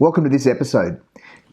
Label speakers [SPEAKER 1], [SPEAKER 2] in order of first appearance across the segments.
[SPEAKER 1] Welcome to this episode.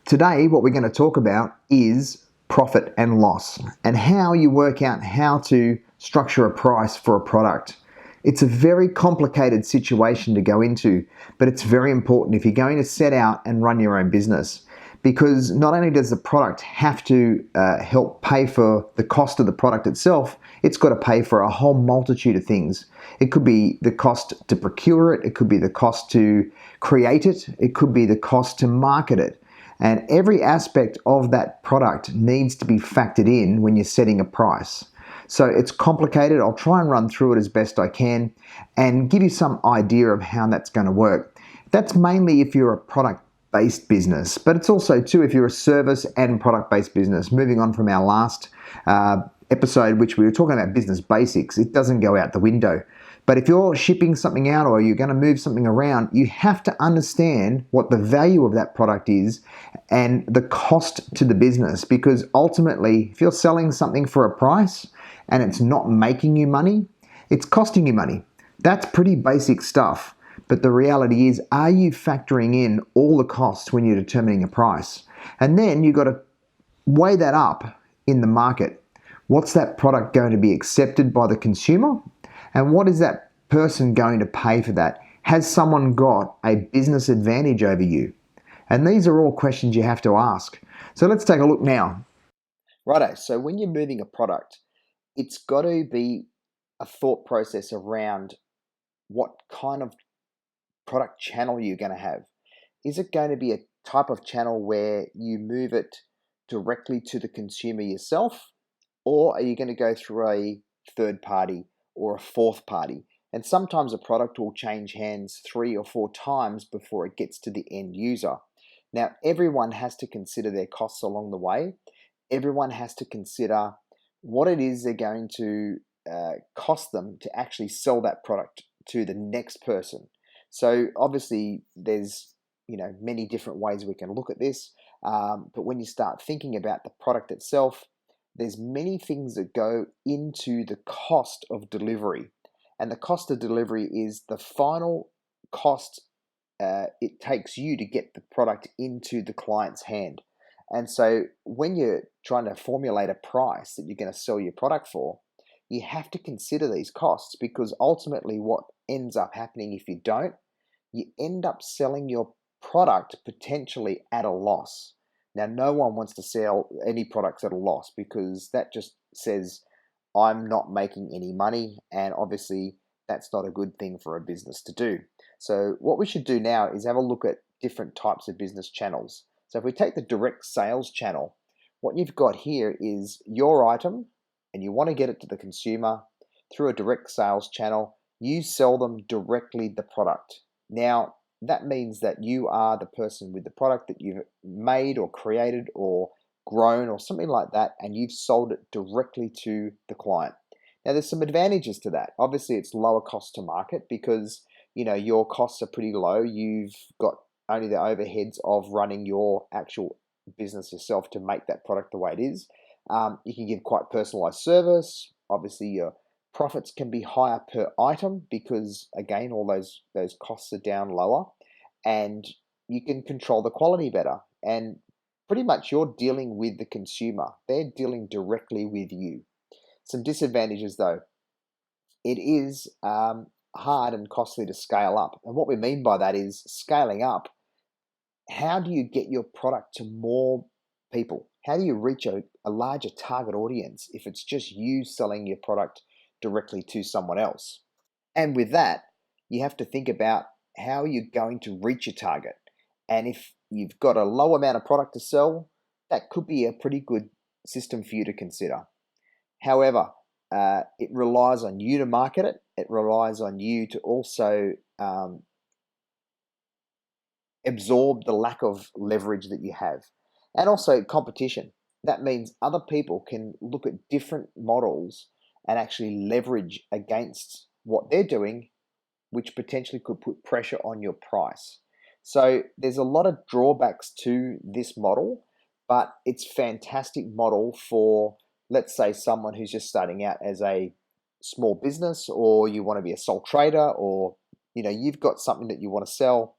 [SPEAKER 1] Today, what we're going to talk about is profit and loss and how you work out how to structure a price for a product. It's a very complicated situation to go into, but it's very important if you're going to set out and run your own business, because not only does the product have to help pay for the cost of the product itself, it's got to pay for a whole multitude of things. It could be the cost to procure it, it could be the cost to create it, it could be the cost to market it. And every aspect of that product needs to be factored in when you're setting a price. So it's complicated. I'll try and run through it as best I can and give you some idea of how that's going to work. That's mainly if you're a product-based business, but it's also too if you're a service and product-based business. Moving on from our last episode, which we were talking about business basics, it doesn't go out the window. But if you're shipping something out or you're going to move something around, you have to understand what the value of that product is and the cost to the business, because ultimately, if you're selling something for a price and it's not making you money, it's costing you money. That's pretty basic stuff. But the reality is, are you factoring in all the costs when you're determining a price? And then you've got to weigh that up in the market. What's that product going to be accepted by the consumer? And what is that person going to pay for that? Has someone got a business advantage over you? And these are all questions you have to ask. So let's take a look now. Righto, so when you're moving a product, it's got to be a thought process around what kind of product channel you're going to have. Is it going to be a type of channel where you move it directly to the consumer yourself? Or are you going to go through a third party or a fourth party? And sometimes a product will change hands 3 or 4 times before it gets to the end user. Now, everyone has to consider their costs along the way. Everyone has to consider what it is they're going to cost them to actually sell that product to the next person. So obviously there's many different ways we can look at this, but when you start thinking about the product itself, there's many things that go into the cost of delivery. And the cost of delivery is the final cost it takes you to get the product into the client's hand. And so when you're trying to formulate a price that you're going to sell your product for, you have to consider these costs, because ultimately what ends up happening if you don't, you end up selling your product potentially at a loss. Now, no one wants to sell any products at a loss, because that just says I'm not making any money, and obviously that's not a good thing for a business to do. So what we should do now is have a look at different types of business channels. So if we take the direct sales channel, what you've got here is your item and you want to get it to the consumer through a direct sales channel. You sell them directly the product. Now, that means that you are the person with the product that you've made or created or grown or something like that, and you've sold it directly to the client. Now, there's some advantages to that. Obviously, it's lower cost to market because your costs are pretty low. You've got only the overheads of running your actual business yourself to make that product the way it is. You can give quite personalized service. Obviously, your profits can be higher per item because, again, all those costs are down lower, and you can control the quality better. And pretty much you're dealing with the consumer. They're dealing directly with you. Some disadvantages, though. It is hard and costly to scale up. And what we mean by that is scaling up. How do you get your product to more people? How do you reach a larger target audience if it's just you selling your product directly to someone else? And with that, you have to think about how you're going to reach your target. And if you've got a low amount of product to sell, that could be a pretty good system for you to consider. However, it relies on you to market it. It relies on you to also absorb the lack of leverage that you have. And also competition. That means other people can look at different models and actually leverage against what they're doing, which potentially could put pressure on your price. So there's a lot of drawbacks to this model, but it's a fantastic model for, let's say, someone who's just starting out as a small business, or you want to be a sole trader, or you've got something that you want to sell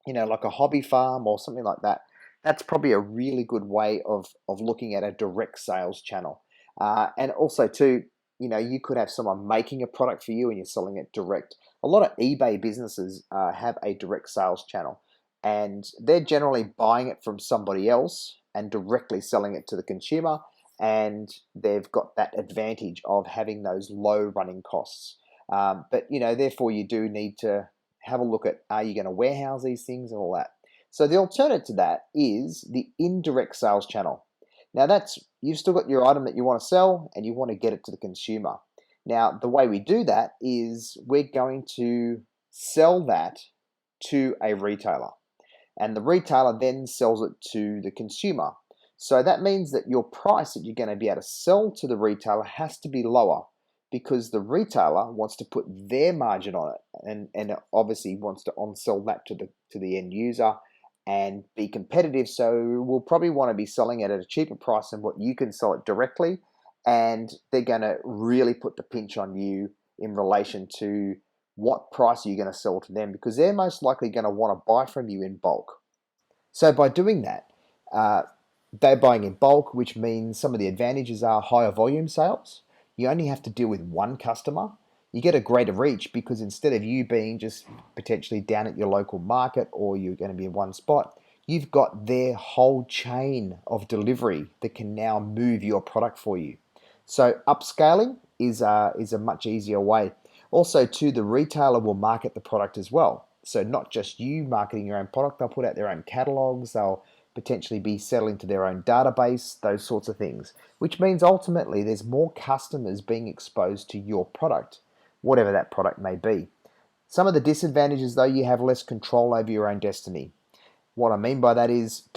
[SPEAKER 1] like a hobby farm or something like that, that's probably a really good way of looking at a direct sales channel. And also too, you could have someone making a product for you and you're selling it direct. A lot of eBay businesses have a direct sales channel, and they're generally buying it from somebody else and directly selling it to the consumer, and they've got that advantage of having those low running costs. But therefore, you do need to have a look at, are you going to warehouse these things and all that. So the alternative to that is the indirect sales channel. Now that's, you've still got your item that you want to sell and you want to get it to the consumer. Now the way we do that is we're going to sell that to a retailer, and the retailer then sells it to the consumer. So that means that your price that you're going to be able to sell to the retailer has to be lower, because the retailer wants to put their margin on it, and obviously wants to on-sell that to the end user and be competitive. So we'll probably want to be selling it at a cheaper price than what you can sell it directly, and they're going to really put the pinch on you in relation to what price are you going to sell to them, because they're most likely going to want to buy from you in bulk. So by doing that, uh, they're buying in bulk, which means some of the advantages are higher volume sales. You only have to deal with one customer. You get a greater reach, because instead of you being just potentially down at your local market, or you're going to be in one spot, you've got their whole chain of delivery that can now move your product for you. So upscaling is a much easier way. Also, too, the retailer will market the product as well. So not just you marketing your own product, they'll put out their own catalogs, they'll potentially be settling to their own database, those sorts of things, which means ultimately there's more customers being exposed to your product, whatever that product may be. Some of the disadvantages, though, you have less control over your own destiny. What I mean by that is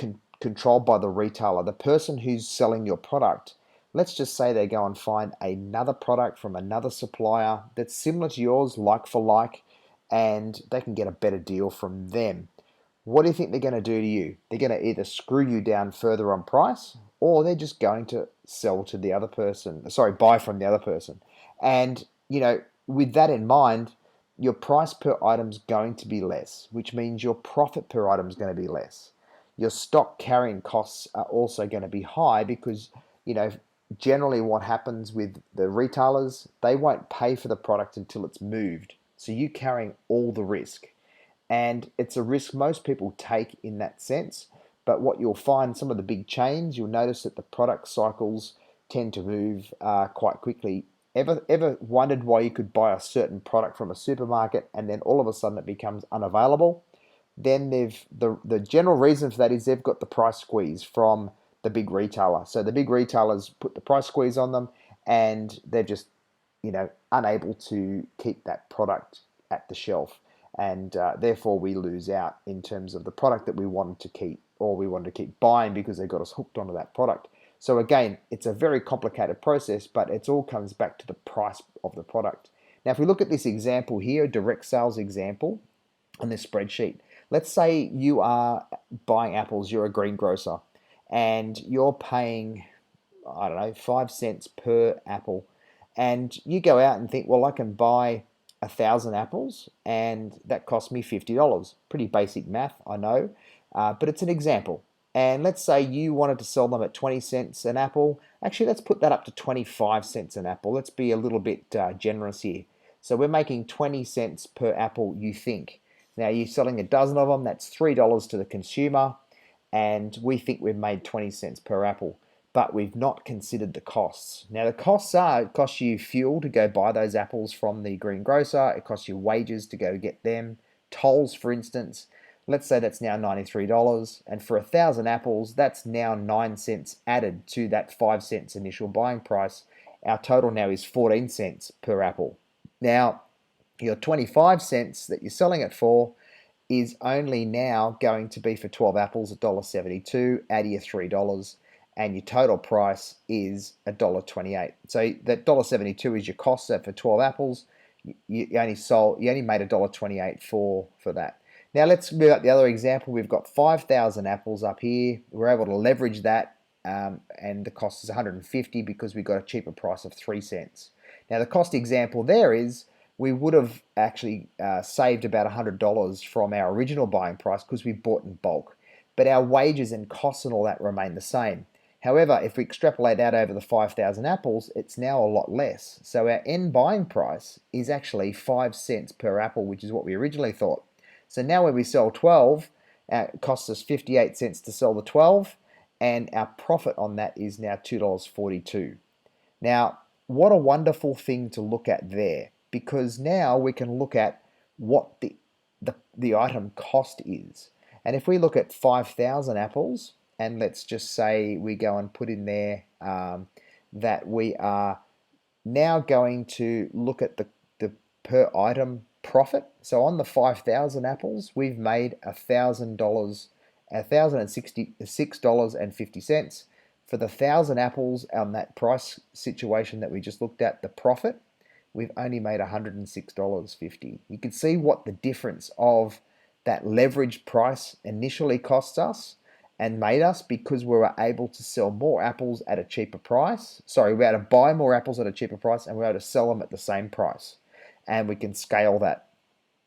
[SPEAKER 1] controlled by the retailer, the person who's selling your product. Let's just say they go and find another product from another supplier that's similar to yours, like for like, and they can get a better deal from them. What do you think they're going to do to you? They're going to either screw you down further on price, or they're just going to sell to the other person, sorry, buy from the other person. And, with that in mind, your price per item is going to be less, which means your profit per item is going to be less. Your stock carrying costs are also going to be high, because, generally what happens with the retailers, they won't pay for the product until it's moved. So you're carrying all the risk. And it's a risk most people take in that sense. But what you'll find, some of the big chains, you'll notice that the product cycles tend to move quite quickly. Ever wondered why you could buy a certain product from a supermarket and then all of a sudden it becomes unavailable? Then the general reason for that is they've got the price squeeze from the big retailer. So the big retailers put the price squeeze on them, and they're just unable to keep that product at the shelf, and therefore we lose out in terms of the product that we wanted to keep, or we wanted to keep buying, because they got us hooked onto that product. So again, it's a very complicated process, but it all comes back to the price of the product. Now, if we look at this example here, a direct sales example on this spreadsheet, let's say you are buying apples, you're a greengrocer, and you're paying, I don't know, 5 cents per apple, and you go out and think, well, I can buy 1,000 apples, and that cost me $50. Pretty basic math, I know, but it's an example. And let's say you wanted to sell them at 20 cents an apple. Actually, let's put that up to 25 cents an apple. Let's be a little bit generous here. So we're making 20 cents per apple, you think. Now you're selling a dozen of them, that's $3 to the consumer, and we think we've made 20 cents per apple, but we've not considered the costs. Now the costs are, it costs you fuel to go buy those apples from the greengrocer, it costs you wages to go get them, tolls for instance. Let's say that's now $93, and for 1,000 apples, that's now 9 cents added to that 5 cents initial buying price. Our total now is 14 cents per apple. Now, your 25 cents that you're selling it for is only now going to be for 12 apples $1.72, add your $3, and your total price is $1.28. So that $1.72 is your cost. So for 12 apples, you only made $1.28 for that. Now let's move up the other example. We've got 5,000 apples up here. We're able to leverage that, and the cost is $150 because we got a cheaper price of 3 cents. Now the cost example there is we would have actually saved about $100 from our original buying price because we bought in bulk. But our wages and costs and all that remain the same. However, if we extrapolate out over the 5,000 apples, it's now a lot less. So our end buying price is actually 5 cents per apple, which is what we originally thought. So now when we sell 12, it costs us 58 cents to sell the 12, and our profit on that is now $2.42. Now, what a wonderful thing to look at there, because now we can look at what the item cost is. And if we look at 5,000 apples, and let's just say we go and put in there that we are now going to look at the per item profit. So on the 5,000 apples, we've made $1,066.50. For the 1,000 apples on that price situation that we just looked at, the profit, we've only made $106.50. You can see what the difference of that leveraged price initially costs us and made us, because we were able to sell more apples at a cheaper price. Sorry, we were able to buy more apples at a cheaper price, and we were able to sell them at the same price. And we can scale that.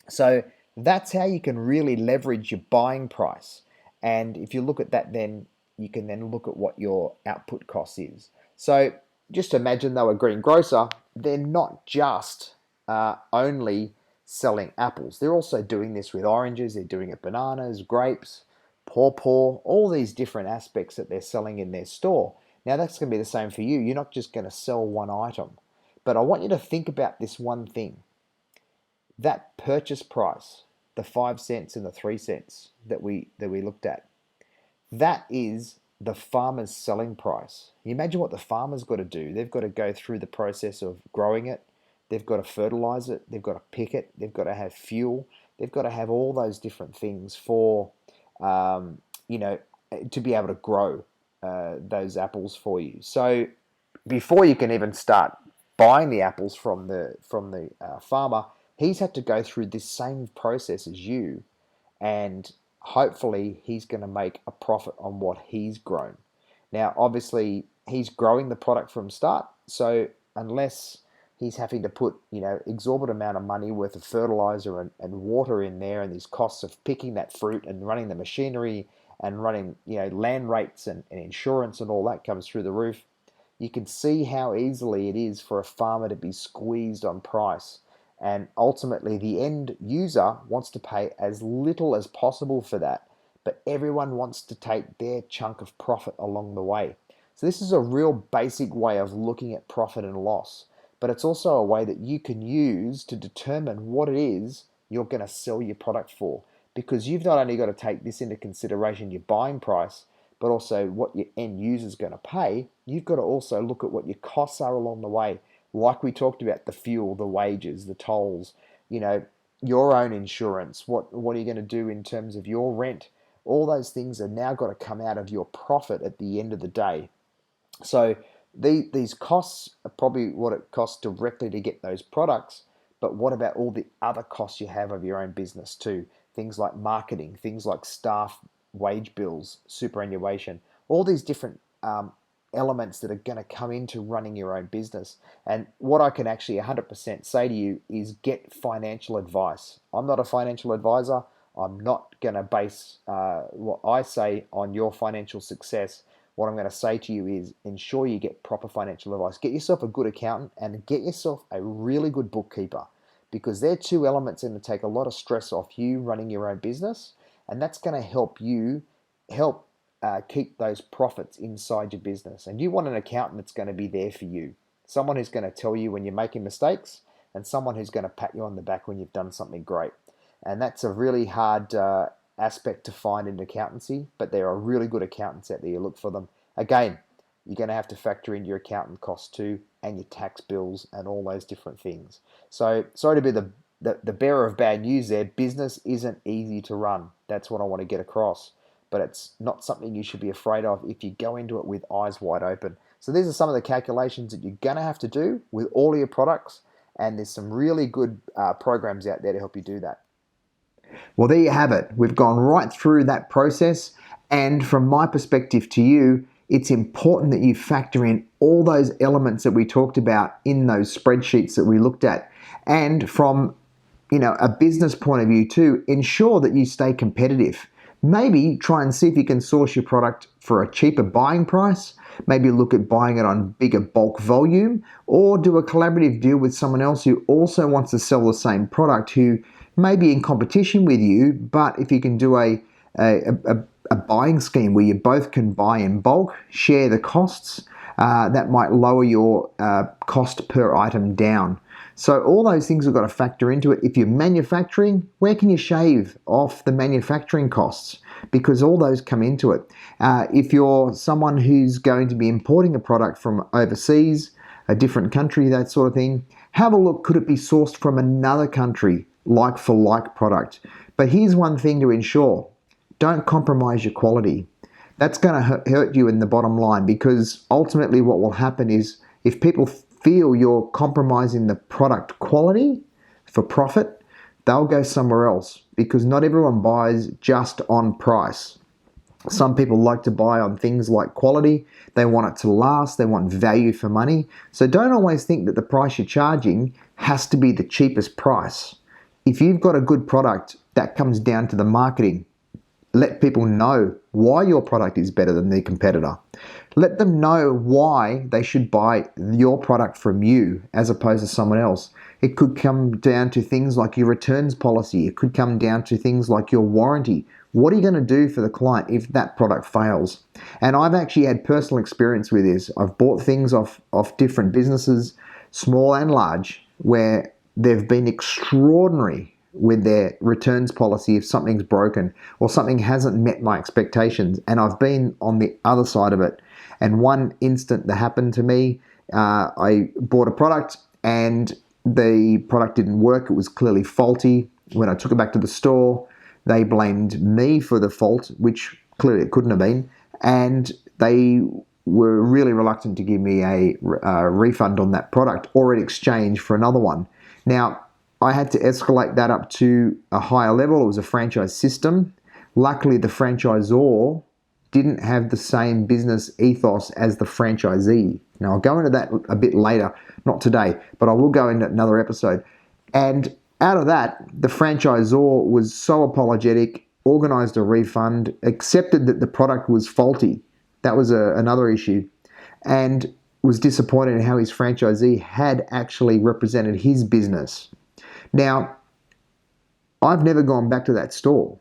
[SPEAKER 1] So that's how you can really leverage your buying price. And if you look at that, then you can then look at what your output cost is. So just imagine though a greengrocer, they're not just only selling apples. They're also doing this with oranges, they're doing it with bananas, grapes, pawpaw, all these different aspects that they're selling in their store. Now that's going to be the same for you. You're not just going to sell one item. But I want you to think about this one thing. That purchase price, the 5 cents and the 3 cents that we looked at, that is the farmer's selling price. You imagine what the farmer's got to do. They've got to go through the process of growing it. They've got to fertilize it. They've got to pick it. They've got to have fuel. They've got to have all those different things for, to be able to grow those apples for you. So before you can even start buying the apples from the farmer, he's had to go through this same process as you, and hopefully he's going to make a profit on what he's grown. Now, obviously, he's growing the product from start, so unless he's having to put, exorbitant amount of money worth of fertilizer and water in there, and these costs of picking that fruit and running the machinery and running, land rates and insurance and all that comes through the roof, you can see how easily it is for a farmer to be squeezed on price. And ultimately, the end user wants to pay as little as possible for that, but everyone wants to take their chunk of profit along the way. So this is a real basic way of looking at profit and loss, but it's also a way that you can use to determine what it is you're going to sell your product for, because you've not only got to take this into consideration, your buying price, but also what your end user is going to pay. You've got to also look at what your costs are along the way. Like we talked about, the fuel, the wages, the tolls, your own insurance, what are you going to do in terms of your rent? All those things are now got to come out of your profit at the end of the day. So these costs are probably what it costs directly to get those products, but what about all the other costs you have of your own business too? Things like marketing, things like staff, wage bills, superannuation, all these different elements that are going to come into running your own business. And what I can actually 100% say to you is get financial advice. I'm not a financial advisor. I'm not going to base what I say on your financial success. What I'm going to say to you is ensure you get proper financial advice. Get yourself a good accountant and get yourself a really good bookkeeper, because they're two elements going to take a lot of stress off you running your own business, and that's going to help you keep those profits inside your business. And you want an accountant that's going to be there for you, someone who's going to tell you when you're making mistakes, and someone who's going to pat you on the back when you've done something great. And that's a really hard aspect to find in accountancy, but there are really good accountants out there. You look for them. Again, you're going to have to factor in your accountant costs too, and your tax bills and all those different things. So sorry to be the bearer of bad news there. Business isn't easy to run. That's what I want to get across. But it's not something you should be afraid of if you go into it with eyes wide open. So these are some of the calculations that you're going to have to do with all of your products, and there's some really good programs out there to help you do that. Well, there you have it. We've gone right through that process, and from my perspective to you, it's important that you factor in all those elements that we talked about in those spreadsheets that we looked at. And from a business point of view too, ensure that you stay competitive. Maybe try and see if you can source your product for a cheaper buying price. Maybe look at buying it on bigger bulk volume, or do a collaborative deal with someone else who also wants to sell the same product, who may be in competition with you, but if you can do a buying scheme where you both can buy in bulk, share the costs, that might lower your cost per item down. So all those things have got to factor into it. If you're manufacturing, where can you shave off the manufacturing costs? Because all those come into it. If you're someone who's going to be importing a product from overseas, a different country, that sort of thing, have a look, could it be sourced from another country, like for like product? But here's one thing to ensure: don't compromise your quality. That's going to hurt you in the bottom line, because ultimately what will happen is, if people feel you're compromising the product quality for profit, they'll go somewhere else, because not everyone buys just on price. Some people like to buy on things like quality. They want it to last. They want value for money. So don't always think that the price you're charging has to be the cheapest price. If you've got a good product, that comes down to the marketing. Let people know why your product is better than the competitor. Let them know why they should buy your product from you as opposed to someone else. It could come down to things like your returns policy. It could come down to things like your warranty. What are you going to do for the client if that product fails? And I've actually had personal experience with this. I've bought things off different businesses, small and large, where they've been extraordinary with their returns policy if something's broken or something hasn't met my expectations. And I've been on the other side of it. And one instant that happened to me, I bought a product and the product didn't work. It was clearly faulty. When I took it back to the store, they blamed me for the fault, which clearly it couldn't have been. And they were really reluctant to give me a refund on that product, or in exchange for another one. Now, I had to escalate that up to a higher level. It was a franchise system. Luckily, the franchisor didn't have the same business ethos as the franchisee. Now, I'll go into that a bit later, not today, but I will go into another episode. And out of that, the franchisor was so apologetic, organized a refund, accepted that the product was faulty. That was another issue. And was disappointed in how his franchisee had actually represented his business. Now, I've never gone back to that store.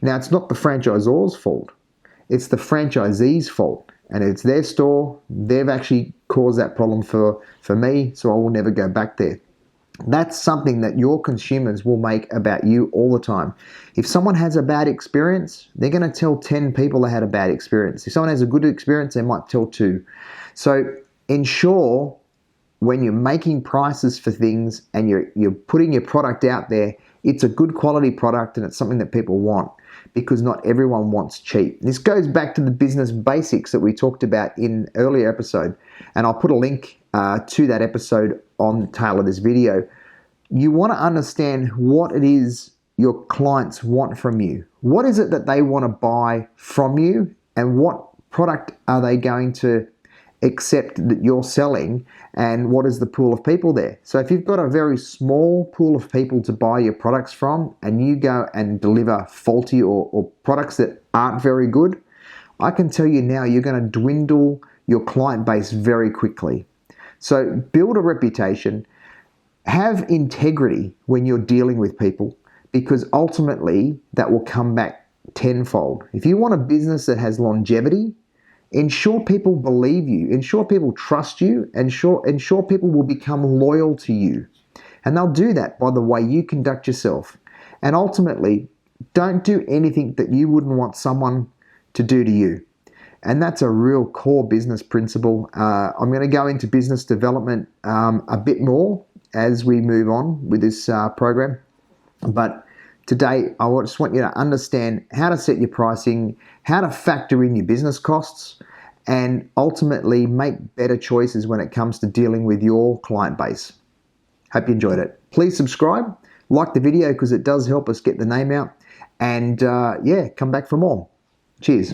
[SPEAKER 1] Now, it's not the franchisor's fault. It's the franchisee's fault. And it's their store. They've actually caused that problem for me, so I will never go back there. That's something that your consumers will make about you all the time. If someone has a bad experience, they're going to tell 10 people they had a bad experience. If someone has a good experience, they might tell 2. So ensure when you're making prices for things and you're putting your product out there, it's a good quality product and it's something that people want, because not everyone wants cheap. This goes back to the business basics that we talked about in earlier episode, and I'll put a link to that episode on the tail of this video. You want to understand what it is your clients want from you. What is it that they want to buy from you, and what product are they going to accept that you're selling, and what is the pool of people there? So if you've got a very small pool of people to buy your products from, and you go and deliver faulty or products that aren't very good, I can tell you now you're going to dwindle your client base very quickly. So build a reputation, have integrity when you're dealing with people, because ultimately that will come back tenfold. If you want a business that has longevity, ensure people believe you, ensure people trust you, ensure people will become loyal to you. And they'll do that by the way you conduct yourself. And ultimately, don't do anything that you wouldn't want someone to do to you. And that's a real core business principle. I'm going to go into business development a bit more as we move on with this program. But today, I just want you to understand how to set your pricing, how to factor in your business costs, and ultimately make better choices when it comes to dealing with your client base. Hope you enjoyed it. Please subscribe, like the video because it does help us get the name out, and come back for more. Cheers.